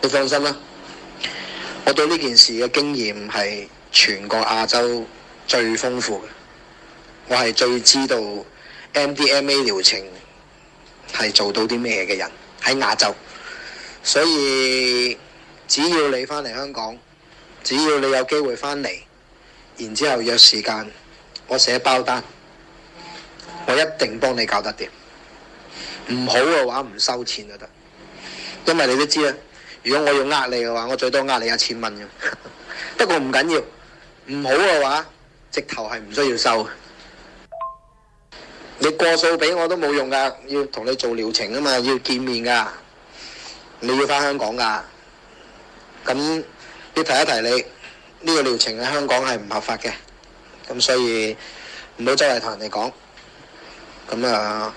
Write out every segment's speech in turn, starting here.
你放心啦，我對呢件事嘅經驗係全個亞洲最豐富嘅，我係最知道 MDMA 療程係做到啲咩嘅人喺亞洲，所以只要你返嚟香港，只要你有機會返嚟，然之後約時間，我寫包單，我一定幫你搞得掂。唔好嘅話唔收錢就得，因為你都知啦，如果我要呃你嘅話，我最多呃你1000蚊啫。不過唔緊要，唔好嘅話，直頭係唔需要收。你過數俾我都冇用噶，要同你做療程啊嘛，要見面噶，你要返香港噶。咁要提一提你，呢個療程喺香港係唔合法嘅，咁所以唔好周圍同人哋講。咁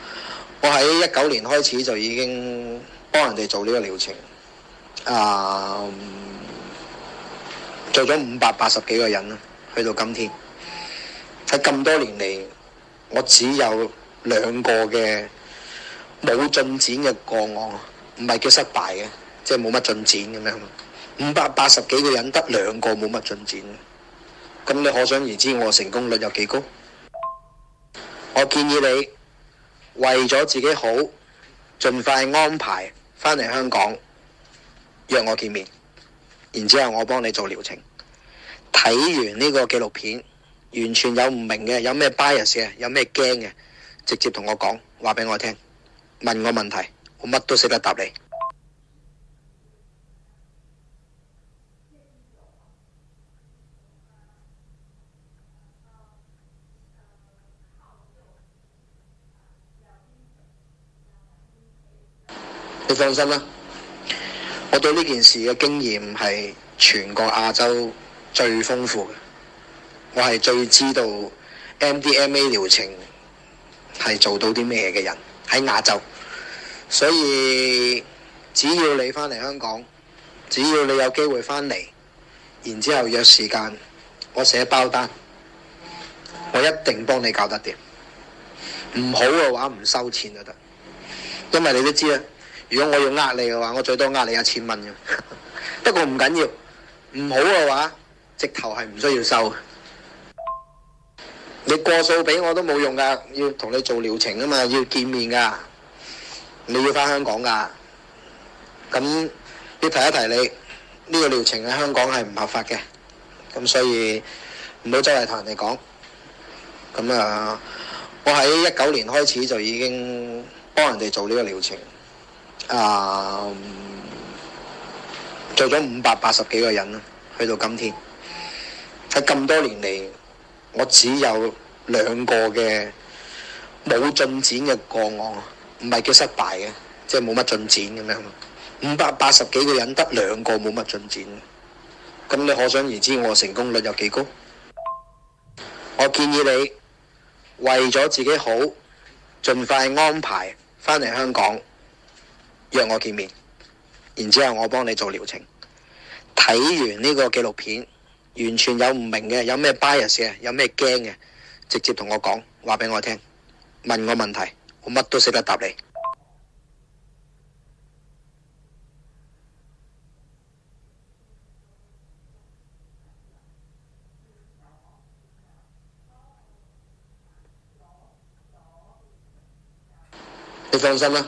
我喺19年開始就已經幫人哋做呢個療程，做咗580幾個人啦，去到今天。喺咁多年嚟，我只有2個嘅冇進展嘅個案，唔係叫失敗嘅，即係冇乜進展咁樣。580幾個人得2個冇乜進展，咁你可想而知我成功率有幾高？我建議你為咗自己好，盡快安排返嚟香港約我見面，然之後我幫你做療程。睇完呢個紀錄片，完全有唔明嘅，有咩 bias 嘅，有咩驚嘅，直接同我講，話俾我聽，問我問題，我乜都識得答你。你放心啦，我對呢件事嘅經驗係全個亞洲最豐富嘅，我係最知道 MDMA 療程係做到啲咩嘅人喺亞洲，所以只要你返嚟香港，只要你有機會返嚟，然之後約時間，我寫包單，我一定幫你搞得掂。唔好嘅話唔收錢就得，因為你都知啦，如果我要呃你嘅話，我最多呃你1000蚊啫。不過唔緊要，唔好嘅話，直頭係唔需要收。你過數俾我都冇用噶，要同你做療程啊嘛，要見面噶，你要返香港噶。咁要提一提你，呢個療程喺香港係唔合法嘅，咁所以唔好周圍同人哋講。我喺19年開始就已經幫人哋做呢個療程，做咗580幾個人啦，去到今天。喺咁多年嚟，我只有2個嘅冇進展嘅個案，唔係叫失敗嘅，即係冇乜進展咁樣。580幾個人得2個冇乜進展，咁你可想而知我成功率有幾高？我建議你為咗自己好，盡快安排返嚟香港約我見面，然之後我幫你做療程。睇完呢個紀錄片，完全有唔明嘅，有咩 bias 嘅，有咩驚嘅，直接同我講，話俾我聽，問我問題，我乜都識得答你。你放心啦，